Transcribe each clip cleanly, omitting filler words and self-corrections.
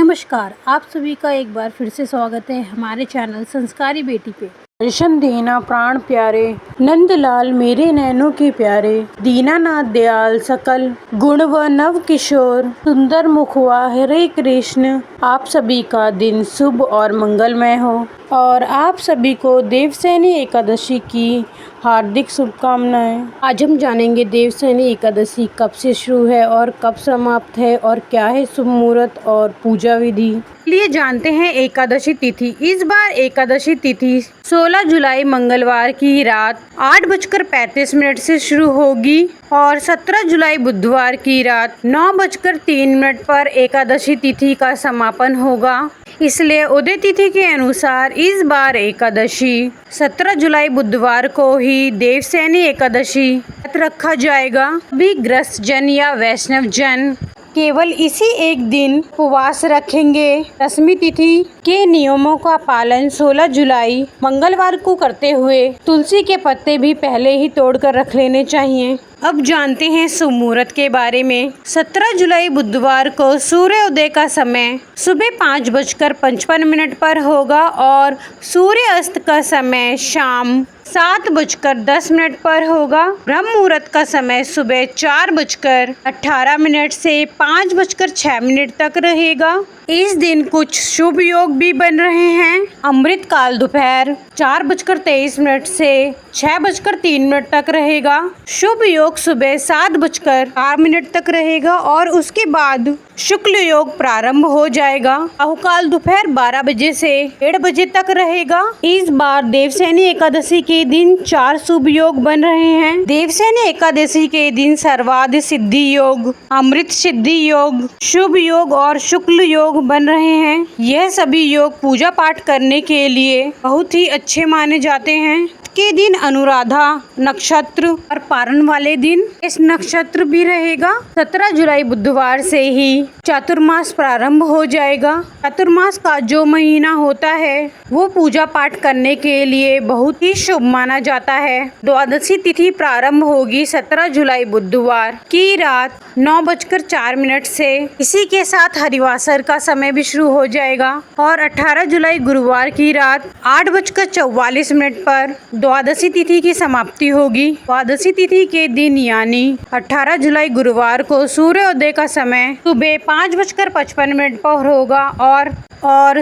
नमस्कार, आप सभी का एक बार फिर से स्वागत है हमारे चैनल संस्कारी बेटी पे। दर्शन देना प्राण प्यारे, नंदलाल मेरे नैनों के प्यारे, दीनानाथ दयाल सकल गुण व नव किशोर, सुंदर मुखवा हरे कृष्ण। आप सभी का दिन शुभ और मंगलमय हो और आप सभी को देवसैनी एकादशी की हार्दिक शुभकामनाएं। आज हम जानेंगे देवसैनी एकादशी कब से शुरू है और कब समाप्त है और क्या है शुभ मुहूर्त और पूजा विधि। चलिए जानते हैं एकादशी तिथि। इस बार एकादशी तिथि 16 जुलाई मंगलवार की रात 8:35 से शुरू होगी और 17 जुलाई बुधवार की रात 9:03 पर एकादशी तिथि का समापन होगा। इसलिए उदय तिथि के अनुसार इस बार एकादशी 17 जुलाई बुधवार को ही देवसैनी एकादशी व्रत रखा जाएगा। भी ग्रस्त जन या वैष्णव जन केवल इसी एक दिन उपवास रखेंगे। दशमी तिथि के नियमों का पालन 16 जुलाई मंगलवार को करते हुए तुलसी के पत्ते भी पहले ही तोड़कर रख लेने चाहिए। अब जानते हैं शुभ मुहूर्त के बारे में। 17 जुलाई बुधवार को सूर्योदय का समय सुबह 5:55 पर होगा और सूर्यास्त का समय शाम 7:10 पर होगा। ब्रह्म मुहूर्त का समय सुबह 4:18 से 5:06 तक रहेगा। इस दिन कुछ शुभ योग भी बन रहे हैं। अमृत काल दोपहर 4:23 से 6:03 तक रहेगा। शुभ योग सुबह 7:08 तक रहेगा और उसके बाद शुक्ल योग प्रारंभ हो जाएगा। राहुकाल दोपहर 12 बजे से 1:30 बजे तक रहेगा। इस बार देवसैनी एकादशी के दिन 4 शुभ योग बन रहे हैं। देवसैनी एकादशी के दिन सर्वाधिक सिद्धि योग, अमृत सिद्धि योग, शुभ योग और शुक्ल योग बन रहे हैं। यह सभी योग पूजा पाठ करने के लिए बहुत ही अच्छे माने जाते हैं। के दिन अनुराधा नक्षत्र और पारण वाले दिन इस नक्षत्र भी रहेगा। 17 जुलाई बुधवार से ही चातुर्मास प्रारंभ हो जाएगा। चातुर्मास का जो महीना होता है वो पूजा पाठ करने के लिए बहुत ही शुभ माना जाता है। द्वादशी तिथि प्रारंभ होगी 17 जुलाई बुधवार की रात 9:04 से। इसी के साथ हरिवासर का समय भी शुरू हो जाएगा और 18 जुलाई गुरुवार की रात 8:44 पर द्वादशी तिथि की समाप्ति होगी। द्वादशी तिथि के दिन यानी 18 जुलाई गुरुवार को सूर्योदय का समय सुबह 5:55 पर होगा और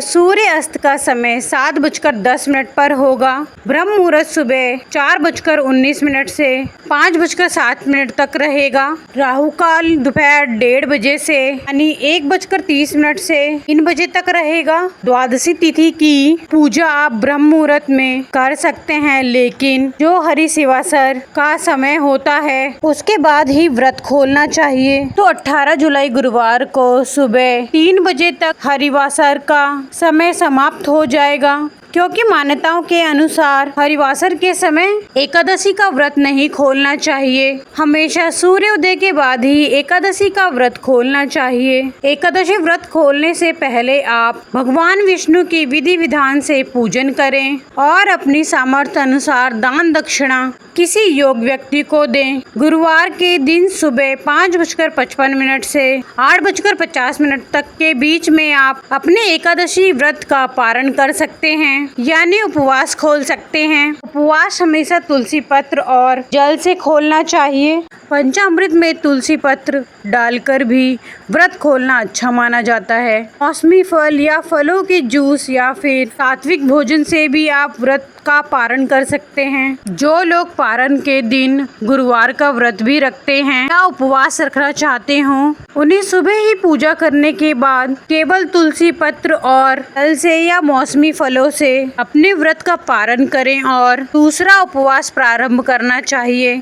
सूर्य अस्त का समय 7:10 पर होगा। ब्रह्म मुहूर्त सुबह 4:19 से 5:07 तक रहेगा। राहु काल दोपहर 1:30 बजे से यानी 1:30 से 3 बजे तक रहेगा। द्वादशी तिथि की पूजा आप ब्रह्म मुहूर्त में कर सकते हैं, लेकिन जो हरि शिवासर का समय होता है उसके बाद ही व्रत खोलना चाहिए। तो 18 जुलाई गुरुवार को सुबह 3 बजे तक हरिवासर का समय समाप्त हो जाएगा, क्योंकि मान्यताओं के अनुसार हरिवासर के समय एकादशी का व्रत नहीं खोलना चाहिए। हमेशा सूर्योदय के बाद ही एकादशी का व्रत खोलना चाहिए। एकादशी व्रत खोलने से पहले आप भगवान विष्णु की विधि विधान से पूजन करें और अपनी सामर्थ्य अनुसार दान दक्षिणा किसी योग व्यक्ति को दें। गुरुवार के दिन सुबह 5:55 से 8:50 तक के बीच में आप अपने एकादशी व्रत का पारण कर सकते हैं, यानी उपवास खोल सकते हैं। उपवास हमेशा तुलसी पत्र और जल से खोलना चाहिए। पंचामृत में तुलसी पत्र डालकर भी व्रत खोलना अच्छा माना जाता है। मौसमी फल या फलों के जूस या फिर सात्विक भोजन से भी आप व्रत का पारण कर सकते हैं। जो लोग पारण के दिन गुरुवार का व्रत भी रखते हैं या उपवास रखना चाहते हों, उन्हें सुबह ही पूजा करने के बाद केवल तुलसी पत्र और जल से या मौसमी फलों से अपने व्रत का पारण करें और दूसरा उपवास प्रारंभ करना चाहिए।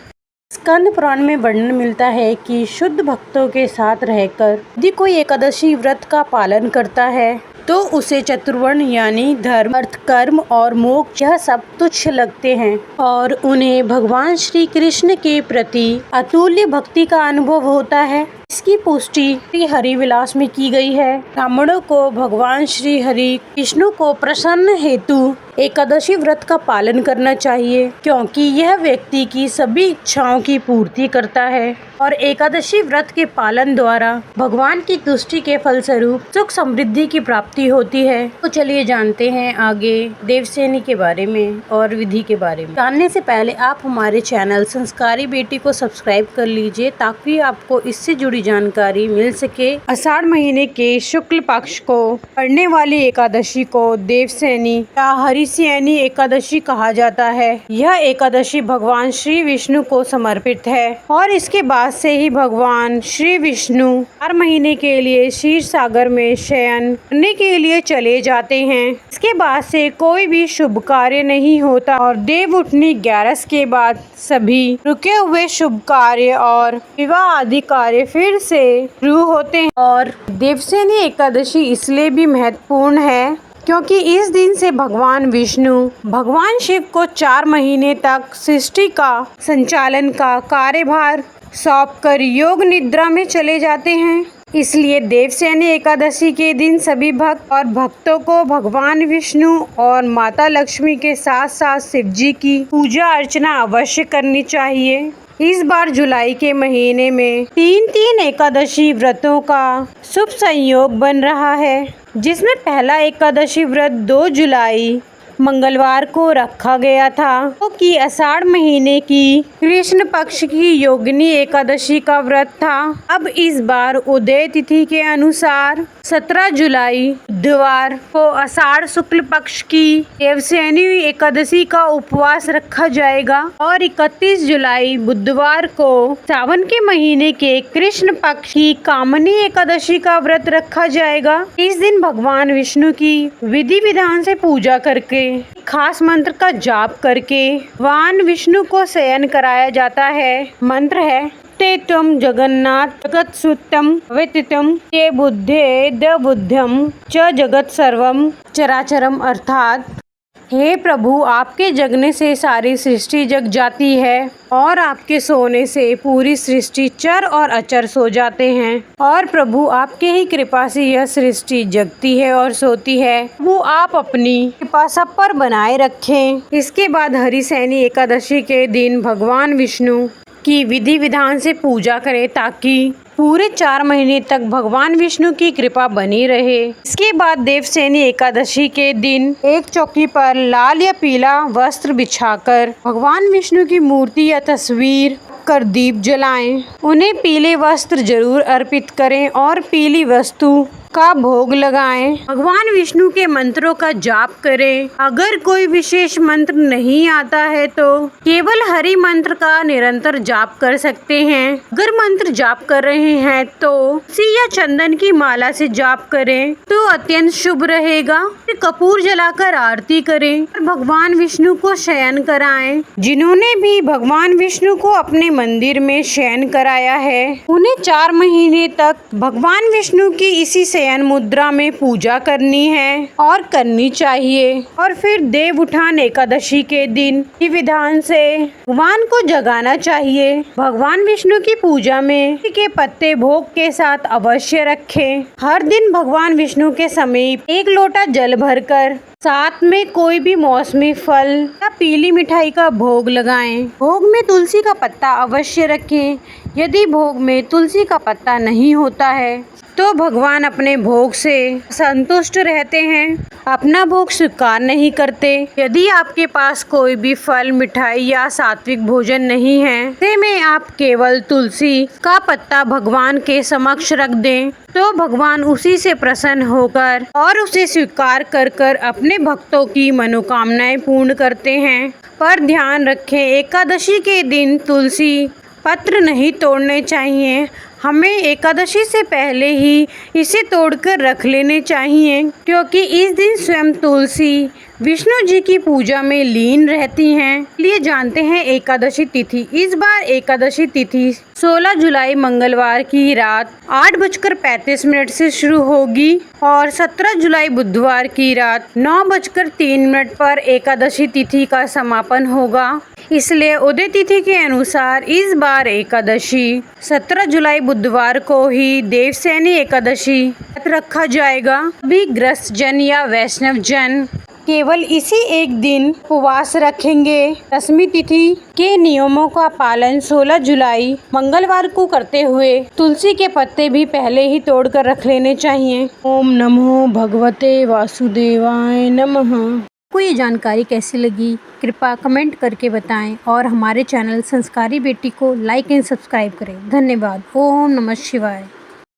स्कंद पुराण में वर्णन मिलता है कि शुद्ध भक्तों के साथ रहकर यदि कोई एकादशी व्रत का पालन करता है तो उसे चतुर्वर्ण यानी धर्म, अर्थ, कर्म और मोक्ष यह सब तुच्छ लगते हैं और उन्हें भगवान श्री कृष्ण के प्रति अतुल्य भक्ति का अनुभव होता है। इसकी पुष्टि श्री हरि विलास में की गई है। ब्राह्मणों को भगवान श्री हरि विष्णु को प्रसन्न हेतु एकादशी व्रत का पालन करना चाहिए, क्योंकि यह व्यक्ति की सभी इच्छाओं की पूर्ति करता है और एकादशी व्रत के पालन द्वारा भगवान की तुष्टि के फलस्वरूप सुख समृद्धि की प्राप्ति होती है। तो चलिए जानते हैं आगे देवसेनी के बारे में और विधि के बारे में। जानने से पहले आप हमारे चैनल संस्कारी बेटी को सब्सक्राइब कर लीजिए, ताकि आपको इससे जुड़ी जानकारी मिल सके। आषाढ़ महीने के शुक्ल पक्ष को पड़ने वाली एकादशी को देवसेनी या हरिसेनी एकादशी कहा जाता है। यह एकादशी भगवान श्री विष्णु को समर्पित है और इसके बाद से ही भगवान श्री विष्णु 4 महीने के लिए क्षीर सागर में शयन करने के लिए चले जाते हैं। इसके बाद से कोई भी शुभ कार्य नहीं होता और देव उठनी 11 के बाद सभी रुके हुए शुभ कार्य और विवाह आदि कार्य फिर से शुरू होते हैं। और देवसेनी एकादशी इसलिए भी महत्वपूर्ण है क्योंकि इस दिन से भगवान विष्णु भगवान शिव को 4 महीने तक सृष्टि का संचालन का कार्यभार सौंपकर योग निद्रा में चले जाते हैं। इसलिए देवसेनी एकादशी के दिन सभी भक्त और भक्तों को भगवान विष्णु और माता लक्ष्मी के साथ साथ शिव जी की पूजा अर्चना अवश्य करनी चाहिए। इस बार जुलाई के महीने में 3 एकादशी व्रतों का शुभ संयोग बन रहा है, जिसमें पहला एकादशी व्रत 2 जुलाई मंगलवार को रखा गया था, जो कि आषाढ़ महीने की कृष्ण पक्ष की योगिनी एकादशी का व्रत था। अब इस बार उदय तिथि के अनुसार 17 जुलाई बुधवार को आषाढ़ शुक्ल पक्ष की देवसेनी एकादशी का उपवास रखा जाएगा और 31 जुलाई बुधवार को सावन के महीने के कृष्ण पक्ष की कामनी एकादशी का व्रत रखा जाएगा। इस दिन भगवान विष्णु की विधि विधान से पूजा करके खास मंत्र का जाप करके भगवान विष्णु को शयन कराया जाता है। मंत्र है ते त्वं जगन्नाथ जगत्सुतं वेतितं ते बुद्धे द बुद्धम च जगत सर्वम चराचरम, अर्थात हे प्रभु, आपके जगने से सारी सृष्टि जग जाती है और आपके सोने से पूरी सृष्टि चर और अचर सो जाते हैं। और प्रभु, आपके ही कृपा से यह सृष्टि जगती है और सोती है। वो आप अपनी कृपा सब पर बनाए रखें। इसके बाद हरिसेनी एकादशी के दिन भगवान विष्णु की विधि विधान से पूजा करें, ताकि पूरे 4 महीने तक भगवान विष्णु की कृपा बनी रहे। इसके बाद देवसेनी एकादशी के दिन एक चौकी पर लाल या पीला वस्त्र बिछाकर भगवान विष्णु की मूर्ति या तस्वीर कर दीप जलाएं। उन्हें पीले वस्त्र जरूर अर्पित करें और पीली वस्तु का भोग लगाएं। भगवान विष्णु के मंत्रों का जाप करें। अगर कोई विशेष मंत्र नहीं आता है तो केवल हरि मंत्र का निरंतर जाप कर सकते हैं। अगर मंत्र जाप कर रहे हैं तो तुलसी या चंदन की माला से जाप करें तो अत्यंत शुभ रहेगा। फिर कपूर जलाकर आरती करें और भगवान विष्णु को शयन कराएं। जिन्होंने भी भगवान विष्णु को अपने मंदिर में शयन कराया है, उन्हें 4 महीने तक भगवान विष्णु की इसी शयन मुद्रा में पूजा करनी है और करनी चाहिए। और फिर देव उठान एकादशी के दिन की विधान से भगवान को जगाना चाहिए। भगवान विष्णु की पूजा में के पत्ते भोग के साथ अवश्य रखें। हर दिन भगवान विष्णु के समीप 1 लोटा जल भरकर साथ में कोई भी मौसमी फल या पीली मिठाई का भोग लगाएं। भोग में तुलसी का पत्ता अवश्य रखें। यदि भोग में तुलसी का पत्ता नहीं होता है तो भगवान अपने भोग से संतुष्ट रहते हैं, अपना भोग स्वीकार नहीं करते। यदि आपके पास कोई भी फल, मिठाई या सात्विक भोजन नहीं है, ऐसे में आप केवल तुलसी का पत्ता भगवान के समक्ष रख दें तो भगवान उसी से प्रसन्न होकर और उसे स्वीकार कर अपने भक्तों की मनोकामनाएं पूर्ण करते हैं। पर ध्यान रखें, एकादशी के दिन तुलसी पत्र नहीं तोड़ने चाहिए। हमें एकादशी से पहले ही इसे तोड़कर रख लेने चाहिए, क्योंकि इस दिन स्वयं तुलसी विष्णु जी की पूजा में लीन रहती हैं। इसलिए जानते हैं एकादशी तिथि। इस बार एकादशी तिथि 16 जुलाई मंगलवार की रात 8:35 से शुरू होगी और 17 जुलाई बुधवार की रात 9:03 पर एकादशी तिथि का समापन होगा। इसलिए उदय तिथि के अनुसार इस बार एकादशी 17 जुलाई बुधवार को ही देवसैनी एकादशी रखा जाएगा। भी ग्रस्त जन या वैष्णव जन केवल इसी एक दिन उपवास रखेंगे। दशमी तिथि के नियमों का पालन 16 जुलाई मंगलवार को करते हुए तुलसी के पत्ते भी पहले ही तोड़कर रख लेने चाहिए। ओम नमो भगवते वासुदेवाय नमः। आपको ये जानकारी कैसी लगी कृपया कमेंट करके बताएं और हमारे चैनल संस्कारी बेटी को लाइक एंड सब्सक्राइब करें। धन्यवाद। ओम नमः शिवाय।